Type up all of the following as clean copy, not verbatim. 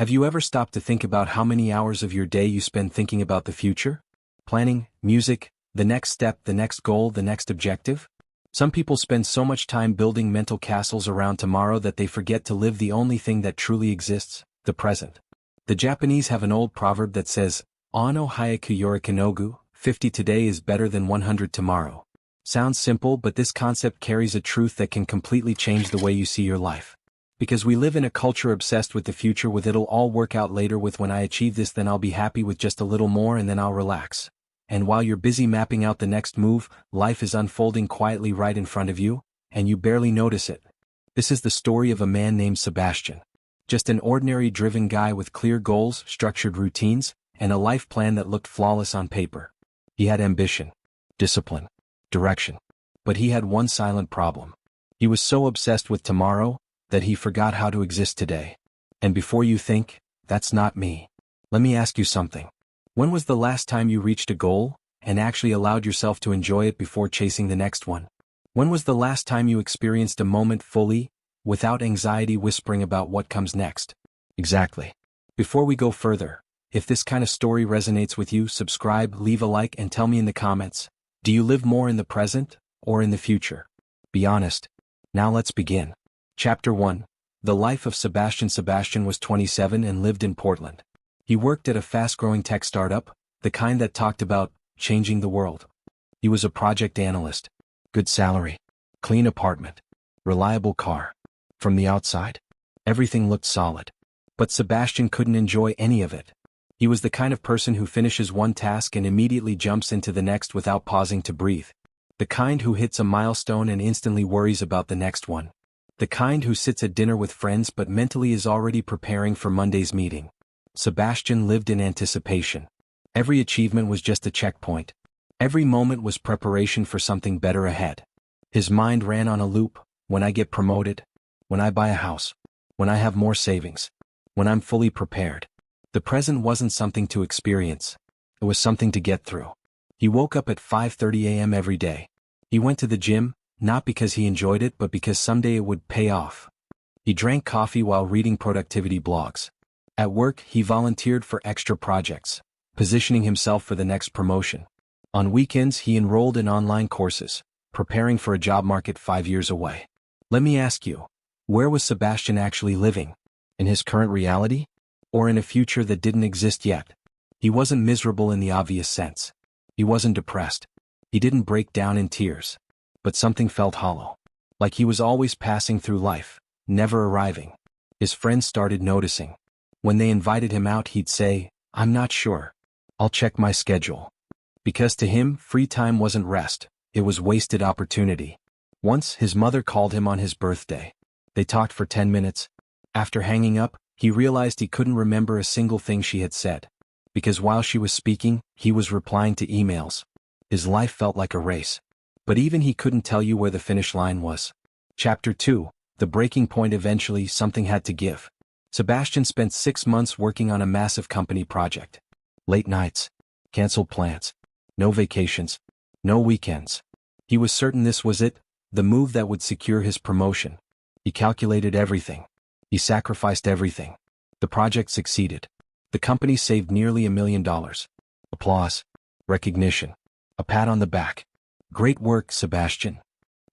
Have you ever stopped to think about how many hours of your day you spend thinking about the future? Planning, music, the next step, the next goal, the next objective? Some people spend so much time building mental castles around tomorrow that they forget to live the only thing that truly exists, the present. The Japanese have an old proverb that says, "Ano hayaku yorikinogu," 50 today is better than 100 tomorrow. Sounds simple, but this concept carries a truth that can completely change the way you see your life. Because we live in a culture obsessed with the future, with "it'll all work out later," with "when I achieve this then I'll be happy with just a little more and then I'll relax." And while you're busy mapping out the next move, life is unfolding quietly right in front of you, and you barely notice it. This is the story of a man named Sebastian. Just an ordinary driven guy with clear goals, structured routines, and a life plan that looked flawless on paper. He had ambition, discipline, direction. But he had one silent problem. He was so obsessed with tomorrow that he forgot how to exist today. And before you think, "That's not me," let me ask you something. When was the last time you reached a goal and actually allowed yourself to enjoy it before chasing the next one? When was the last time you experienced a moment fully, without anxiety whispering about what comes next? Exactly. Before we go further, if this kind of story resonates with you, subscribe, leave a like, and tell me in the comments, do you live more in the present or in the future? Be honest. Now let's begin. Chapter 1. The life of Sebastian. Sebastian was 27 and lived in Portland. He worked at a fast-growing tech startup, the kind that talked about changing the world. He was a project analyst. Good salary, clean apartment, reliable car. From the outside, everything looked solid. But Sebastian couldn't enjoy any of it. He was the kind of person who finishes one task and immediately jumps into the next without pausing to breathe. The kind who hits a milestone and instantly worries about the next one. The kind who sits at dinner with friends but mentally is already preparing for Monday's meeting. Sebastian lived in anticipation. Every achievement was just a checkpoint. Every moment was preparation for something better ahead. His mind ran on a loop: when I get promoted, when I buy a house, when I have more savings, when I'm fully prepared. The present wasn't something to experience. It was something to get through. He woke up at 5:30 a.m. every day. He went to the gym, not because he enjoyed it but because someday it would pay off. He drank coffee while reading productivity blogs. At work, he volunteered for extra projects, positioning himself for the next promotion. On weekends, he enrolled in online courses, preparing for a job market 5 years away. Let me ask you, where was Sebastian actually living? In his current reality? Or in a future that didn't exist yet? He wasn't miserable in the obvious sense. He wasn't depressed. He didn't break down in tears. But something felt hollow. Like he was always passing through life, never arriving. His friends started noticing. When they invited him out, he'd say, "I'm not sure. I'll check my schedule." Because to him, free time wasn't rest, it was wasted opportunity. Once, his mother called him on his birthday. They talked for 10 minutes. After hanging up, he realized he couldn't remember a single thing she had said. Because while she was speaking, he was replying to emails. His life felt like a race. But even he couldn't tell you where the finish line was. Chapter 2. The breaking point. Eventually, something had to give. Sebastian spent 6 months working on a massive company project. Late nights, canceled plans, no vacations, no weekends. He was certain this was it, the move that would secure his promotion. He calculated everything. He sacrificed everything. The project succeeded. The company saved nearly $1 million. Applause, recognition, a pat on the back. Great work, Sebastian.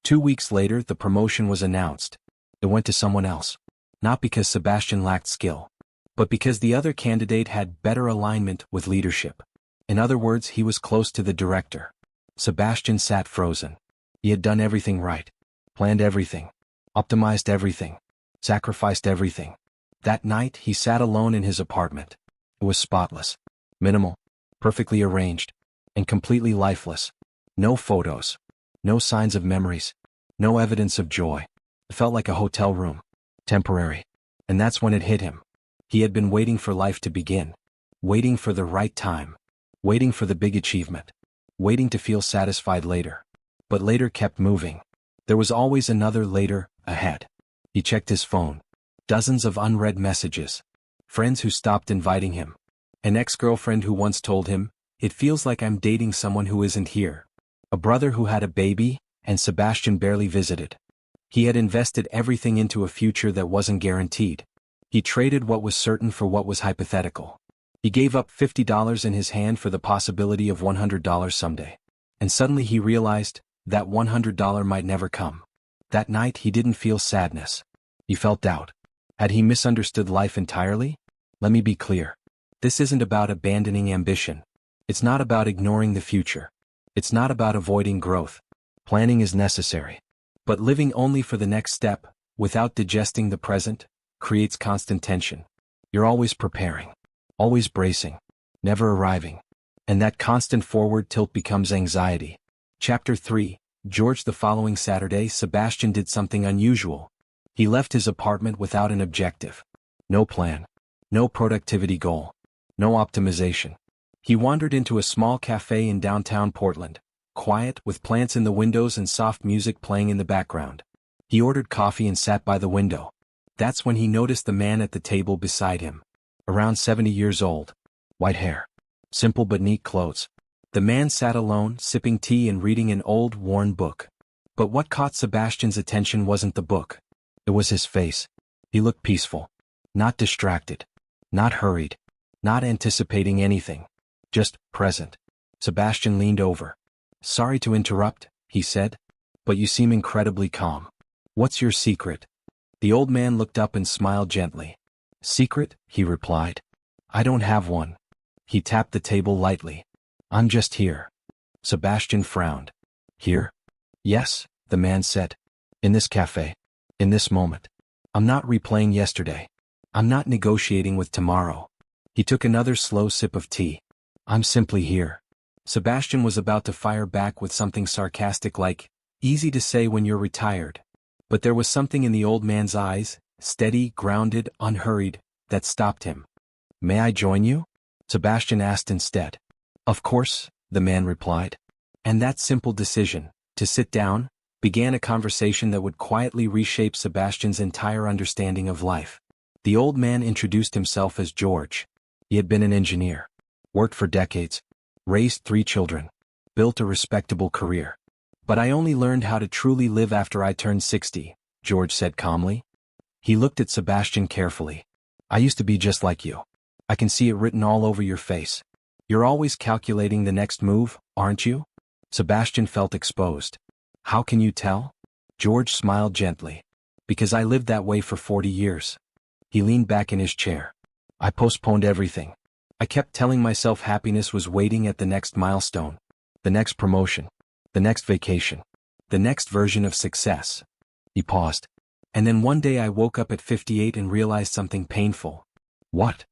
2 weeks later, the promotion was announced. It went to someone else. Not because Sebastian lacked skill, but because the other candidate had better alignment with leadership. In other words, he was close to the director. Sebastian sat frozen. He had done everything right, planned everything, optimized everything, sacrificed everything. That night, he sat alone in his apartment. It was spotless, minimal, perfectly arranged, and completely lifeless. No photos, no signs of memories, no evidence of joy. It felt like a hotel room. Temporary. And that's when it hit him. He had been waiting for life to begin. Waiting for the right time. Waiting for the big achievement. Waiting to feel satisfied later. But later kept moving. There was always another later ahead. He checked his phone. Dozens of unread messages. Friends who stopped inviting him. An ex-girlfriend who once told him, "It feels like I'm dating someone who isn't here." A brother who had a baby, and Sebastian barely visited. He had invested everything into a future that wasn't guaranteed. He traded what was certain for what was hypothetical. He gave up $50 in his hand for the possibility of $100 someday. And suddenly he realized that $100 might never come. That night he didn't feel sadness. He felt doubt. Had he misunderstood life entirely? Let me be clear. This isn't about abandoning ambition. It's not about ignoring the future. It's not about avoiding growth. Planning is necessary. But living only for the next step, without digesting the present, creates constant tension. You're always preparing, always bracing, never arriving. And that constant forward tilt becomes anxiety. Chapter 3, George. The following Saturday, Sebastian did something unusual. He left his apartment without an objective. No plan. No productivity goal. No optimization. He wandered into a small cafe in downtown Portland, quiet, with plants in the windows and soft music playing in the background. He ordered coffee and sat by the window. That's when he noticed the man at the table beside him. Around 70 years old. White hair. Simple but neat clothes. The man sat alone, sipping tea and reading an old, worn book. But what caught Sebastian's attention wasn't the book. It was his face. He looked peaceful. Not distracted. Not hurried. Not anticipating anything. Just present. Sebastian leaned over. "Sorry to interrupt," he said, "but you seem incredibly calm. What's your secret?" The old man looked up and smiled gently. "Secret?" he replied. "I don't have one." He tapped the table lightly. "I'm just here." Sebastian frowned. "Here?" "Yes," the man said. "In this cafe. In this moment. I'm not replaying yesterday. I'm not negotiating with tomorrow." He took another slow sip of tea. "I'm simply here." Sebastian was about to fire back with something sarcastic like, "Easy to say when you're retired." But there was something in the old man's eyes, steady, grounded, unhurried, that stopped him. "May I join you?" Sebastian asked instead. "Of course," the man replied. And that simple decision, to sit down, began a conversation that would quietly reshape Sebastian's entire understanding of life. The old man introduced himself as George. He had been an engineer, worked for decades, raised 3 children, built a respectable career. "But I only learned how to truly live after I turned 60, George said calmly. He looked at Sebastian carefully. "I used to be just like you. I can see it written all over your face. You're always calculating the next move, aren't you?" Sebastian felt exposed. "How can you tell?" George smiled gently. "Because I lived that way for 40 years. He leaned back in his chair. "I postponed everything. I kept telling myself happiness was waiting at the next milestone, the next promotion, the next vacation, the next version of success." He paused. "And then one day I woke up at 58 and realized something painful." "What?"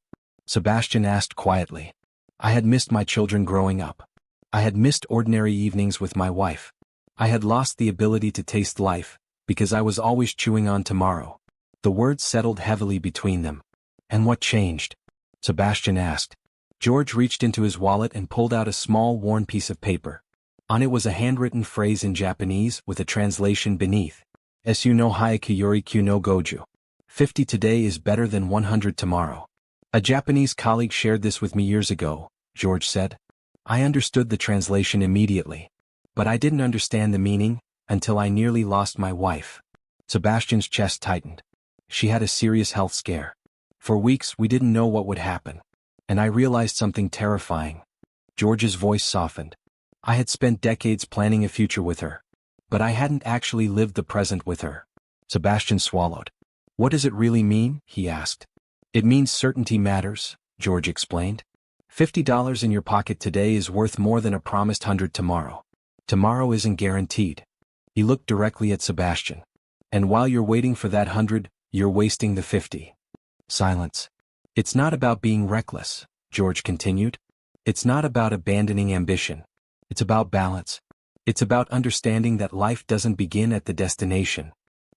Sebastian asked quietly. "I had missed my children growing up. I had missed ordinary evenings with my wife. I had lost the ability to taste life, because I was always chewing on tomorrow." The words settled heavily between them. "And what changed?" Sebastian asked. George reached into his wallet and pulled out a small worn piece of paper. On it was a handwritten phrase in Japanese with a translation beneath. "Esu no haiku yori kyu no goju. 50 today is better than 100 tomorrow." A Japanese colleague shared this with me years ago, George said. I understood the translation immediately. But I didn't understand the meaning until I nearly lost my wife. Sebastian's chest tightened. She had a serious health scare. For weeks we didn't know what would happen. And I realized something terrifying. George's voice softened. I had spent decades planning a future with her. But I hadn't actually lived the present with her. Sebastian swallowed. "What does it really mean?" he asked. "It means certainty matters," George explained. $50 in your pocket today is worth more than a promised 100 tomorrow. Tomorrow isn't guaranteed. He looked directly at Sebastian. And while you're waiting for that 100, you're wasting the 50. Silence. "It's not about being reckless," George continued. "It's not about abandoning ambition. It's about balance. It's about understanding that life doesn't begin at the destination."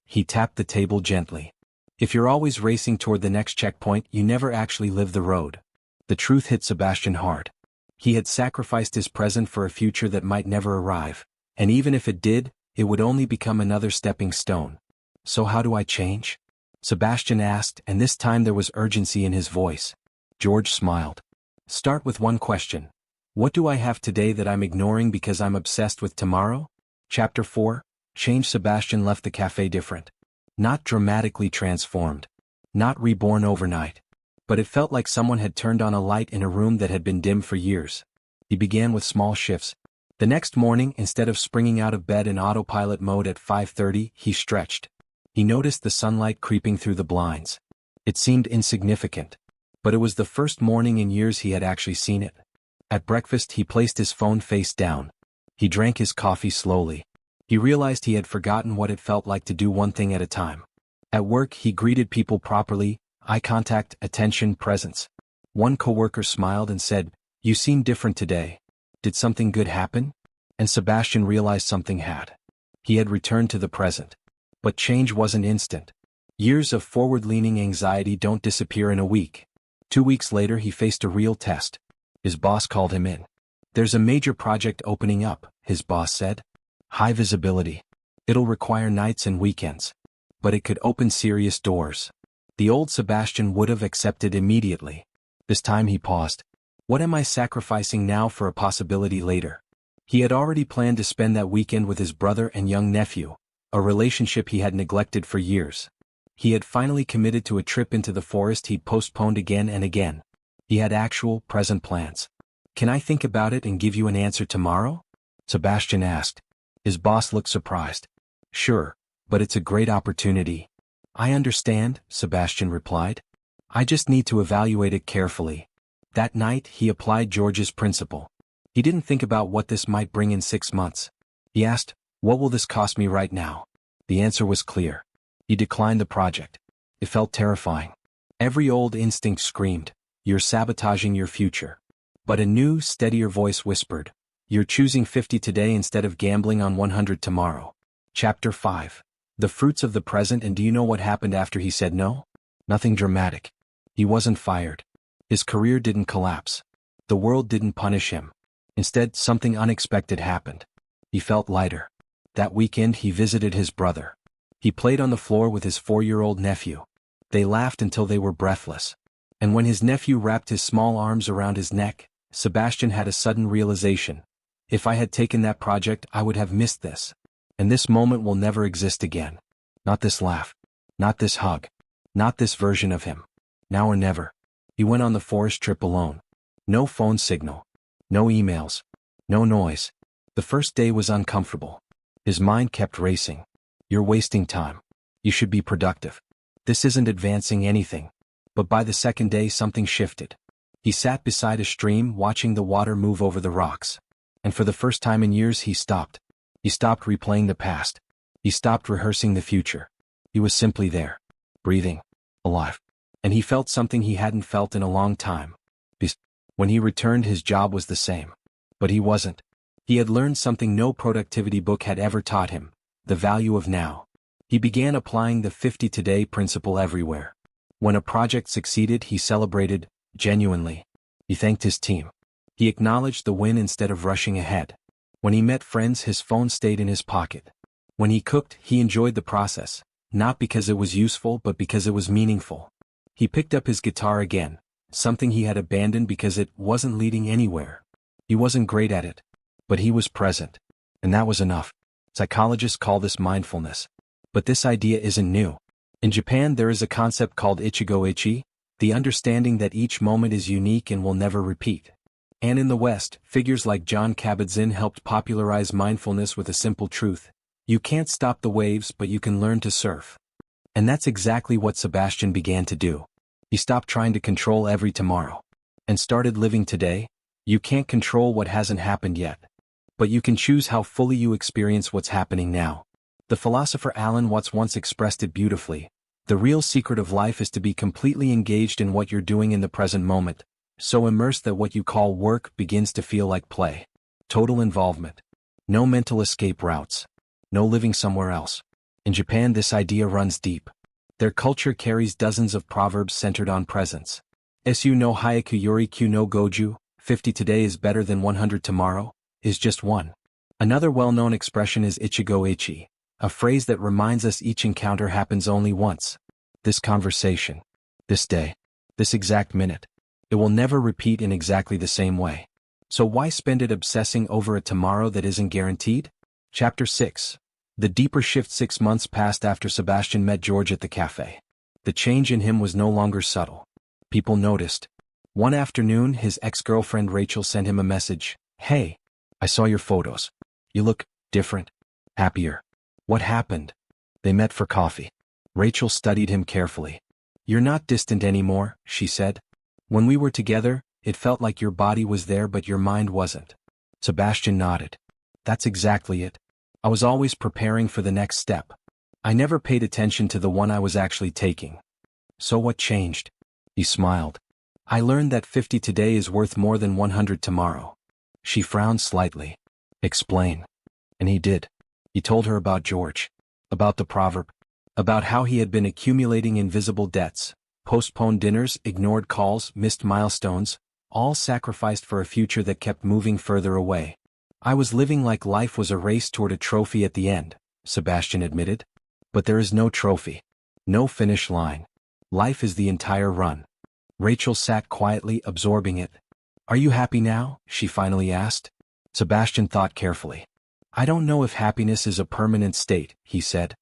He tapped the table gently. "If you're always racing toward the next checkpoint, you never actually live the road." The truth hit Sebastian hard. He had sacrificed his present for a future that might never arrive, and even if it did, it would only become another stepping stone. "So how do I change?" Sebastian asked, and this time there was urgency in his voice. George smiled. "Start with one question. What do I have today that I'm ignoring because I'm obsessed with tomorrow?" Chapter 4, Change. Sebastian left the cafe different. Not dramatically transformed. not reborn overnight. But it felt like someone had turned on a light in a room that had been dim for years. He began with small shifts. The next morning, instead of springing out of bed in autopilot mode at 5:30, he stretched. He noticed the sunlight creeping through the blinds. It seemed insignificant. But it was the first morning in years he had actually seen it. At breakfast he placed his phone face down. He drank his coffee slowly. He realized he had forgotten what it felt like to do one thing at a time. At work he greeted people properly, eye contact, attention, presence. One coworker smiled and said, "You seem different today. Did something good happen?" And Sebastian realized something had. He had returned to the present. But change wasn't instant. Years of forward-leaning anxiety don't disappear in a week. 2 weeks later he faced a real test. His boss called him in. "There's a major project opening up," his boss said. "High visibility. It'll require nights and weekends. But it could open serious doors." The old Sebastian would have accepted immediately. This time he paused. What am I sacrificing now for a possibility later? He had already planned to spend that weekend with his brother and young nephew, a relationship he had neglected for years. He had finally committed to a trip into the forest he'd postponed again and again. He had actual, present plans. "Can I think about it and give you an answer tomorrow?" Sebastian asked. His boss looked surprised. "Sure, but it's a great opportunity." "I understand," Sebastian replied. "I just need to evaluate it carefully." That night he applied George's principle. He didn't think about what this might bring in 6 months. He asked, "What will this cost me right now?" The answer was clear. He declined the project. It felt terrifying. Every old instinct screamed, "You're sabotaging your future." But a new, steadier voice whispered, "You're choosing 50 today instead of gambling on 100 tomorrow." Chapter 5. The fruits of the present. And do you know what happened after he said no? Nothing dramatic. He wasn't fired. His career didn't collapse. The world didn't punish him. Instead, something unexpected happened. He felt lighter. That weekend he visited his brother. He played on the floor with his 4-year-old nephew. They laughed until they were breathless. And when his nephew wrapped his small arms around his neck, Sebastian had a sudden realization. If I had taken that project, I would have missed this. And this moment will never exist again. Not this laugh. Not this hug. Not this version of him. Now or never. He went on the forest trip alone. No phone signal. No emails. No noise. The first day was uncomfortable. His mind kept racing. "You're wasting time. You should be productive. This isn't advancing anything." But by the second day something shifted. He sat beside a stream watching the water move over the rocks. And for the first time in years he stopped. He stopped replaying the past. He stopped rehearsing the future. He was simply there. Breathing. Alive. And he felt something he hadn't felt in a long time. When he returned his job was the same. But he wasn't. He had learned something no productivity book had ever taught him. The value of now. He began applying the 50 today principle everywhere. When a project succeeded he celebrated, genuinely. He thanked his team. He acknowledged the win instead of rushing ahead. When he met friends his phone stayed in his pocket. When he cooked he enjoyed the process, not because it was useful but because it was meaningful. He picked up his guitar again, something he had abandoned because it wasn't leading anywhere. He wasn't great at it. But he was present. And that was enough. Psychologists call this mindfulness. But this idea isn't new. In Japan there is a concept called ichigo-ichi, the understanding that each moment is unique and will never repeat. And in the West, figures like Jon Kabat-Zinn helped popularize mindfulness with a simple truth. You can't stop the waves but you can learn to surf. And that's exactly what Sebastian began to do. He stopped trying to control every tomorrow. And started living today. You can't control what hasn't happened yet. But you can choose how fully you experience what's happening now. The philosopher Alan Watts once expressed it beautifully. The real secret of life is to be completely engaged in what you're doing in the present moment, so immersed that what you call work begins to feel like play. Total involvement. No mental escape routes. No living somewhere else. In Japan this idea runs deep. Their culture carries dozens of proverbs centered on presence. Su no haiku yori kyu no goju, 50 today is better than 100 tomorrow, is just one. Another well-known expression is ichigo-ichi, a phrase that reminds us each encounter happens only once. This conversation. This day. This exact minute. It will never repeat in exactly the same way. So why spend it obsessing over a tomorrow that isn't guaranteed? Chapter 6. The deeper shift. 6 months passed after Sebastian met George at the cafe. The change in him was no longer subtle. People noticed. One afternoon, his ex-girlfriend Rachel sent him a message. "Hey, I saw your photos. You look different, happier. What happened?" They met for coffee. Rachel studied him carefully. "You're not distant anymore," she said. "When we were together, it felt like your body was there but your mind wasn't." Sebastian nodded. "That's exactly it. I was always preparing for the next step. I never paid attention to the one I was actually taking." "So what changed?" He smiled. "I learned that 50 today is worth more than 100 tomorrow." She frowned slightly. "Explain." And he did. He told her about George. About the proverb. About how he had been accumulating invisible debts. Postponed dinners, ignored calls, missed milestones, all sacrificed for a future that kept moving further away. "I was living like life was a race toward a trophy at the end," Sebastian admitted. "But there is no trophy. No finish line. Life is the entire run." Rachel sat quietly, absorbing it. "Are you happy now?" she finally asked. Sebastian thought carefully. "I don't know if happiness is a permanent state," he said.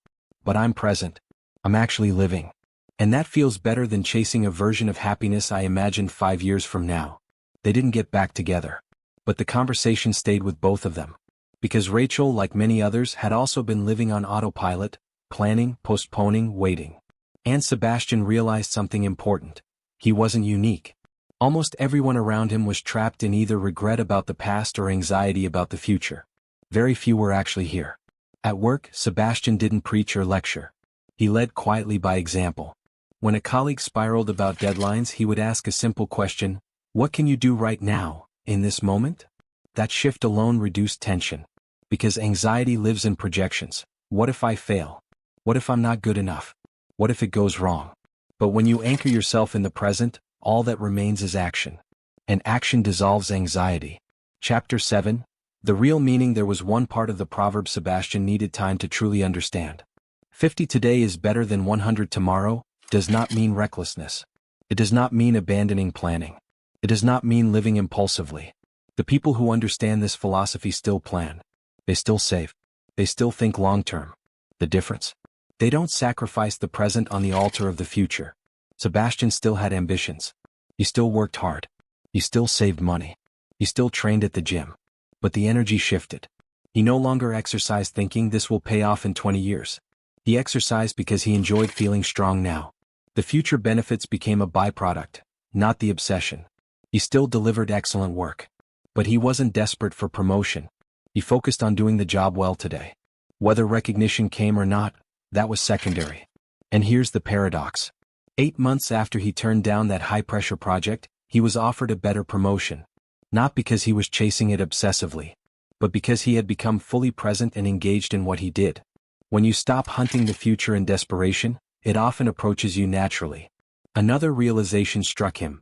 "But I'm present. I'm actually living. And that feels better than chasing a version of happiness I imagined 5 years from now." They didn't get back together. But the conversation stayed with both of them. Because Rachel, like many others, had also been living on autopilot, planning, postponing, waiting. And Sebastian realized something important. He wasn't unique. Almost everyone around him was trapped in either regret about the past or anxiety about the future. Very few were actually here. At work, Sebastian didn't preach or lecture. He led quietly by example. When a colleague spiraled about deadlines, he would ask a simple question: "What can you do right now, in this moment?" That shift alone reduced tension. Because anxiety lives in projections. What if I fail? What if I'm not good enough? What if it goes wrong? But when you anchor yourself in the present, all that remains is action. And action dissolves anxiety. Chapter 7. The real meaning. There was one part of the proverb Sebastian needed time to truly understand. 50 today is better than 100 tomorrow does not mean recklessness. It does not mean abandoning planning. It does not mean living impulsively. The people who understand this philosophy still plan. They still save. They still think long-term. The difference? They don't sacrifice the present on the altar of the future. Sebastian still had ambitions. He still worked hard. He still saved money. He still trained at the gym. But the energy shifted. He no longer exercised thinking this will pay off in 20 years. He exercised because he enjoyed feeling strong now. The future benefits became a byproduct, not the obsession. He still delivered excellent work. But he wasn't desperate for promotion. He focused on doing the job well today. Whether recognition came or not, that was secondary. And here's the paradox. 8 months after he turned down that high-pressure project, he was offered a better promotion. Not because he was chasing it obsessively, but because he had become fully present and engaged in what he did. When you stop hunting the future in desperation, it often approaches you naturally. Another realization struck him.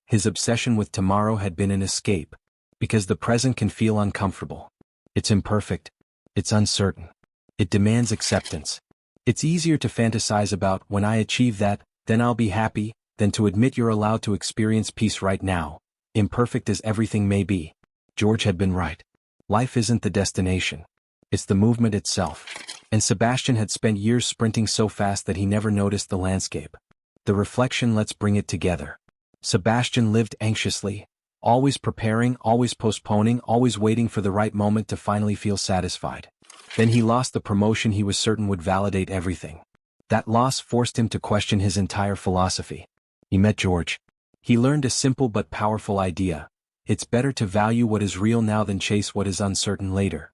His obsession with tomorrow had been an escape, because the present can feel uncomfortable. It's imperfect. It's uncertain. It demands acceptance. It's easier to fantasize about when I achieve that, then I'll be happy, than to admit you're allowed to experience peace right now, imperfect as everything may be. George had been right. Life isn't the destination. It's the movement itself. And Sebastian had spent years sprinting so fast that he never noticed the landscape. The reflection. Let's bring it together. Sebastian lived anxiously, always preparing, always postponing, always waiting for the right moment to finally feel satisfied. Then he lost the promotion he was certain would validate everything. That loss forced him to question his entire philosophy. He met George. He learned a simple but powerful idea. It's better to value what is real now than chase what is uncertain later.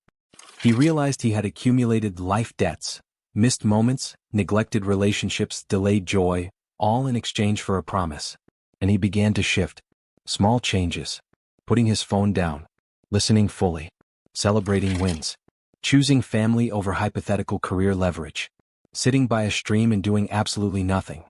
He realized he had accumulated life debts, missed moments, neglected relationships, delayed joy, all in exchange for a promise. And he began to shift. Small changes. Putting his phone down. Listening fully. Celebrating wins. Choosing family over hypothetical career leverage. Sitting by a stream and doing absolutely nothing.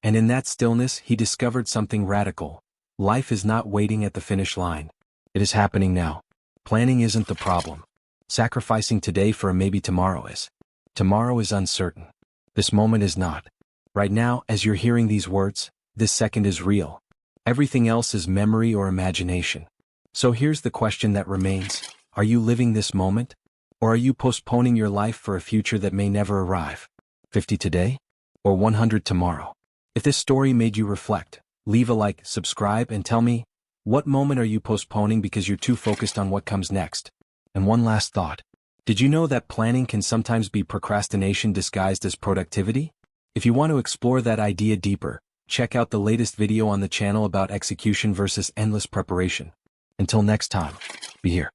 And in that stillness he discovered something radical. Life is not waiting at the finish line. It is happening now. Planning isn't the problem. Sacrificing today for a maybe tomorrow is. Tomorrow is uncertain. This moment is not. Right now, as you're hearing these words, this second is real. Everything else is memory or imagination. So here's the question that remains. Are you living this moment? Or are you postponing your life for a future that may never arrive? 50 today? Or 100 tomorrow? If this story made you reflect, leave a like, subscribe, and tell me, what moment are you postponing because you're too focused on what comes next? And one last thought. Did you know that planning can sometimes be procrastination disguised as productivity? If you want to explore that idea deeper, check out the latest video on the channel about execution versus endless preparation. Until next time, be here.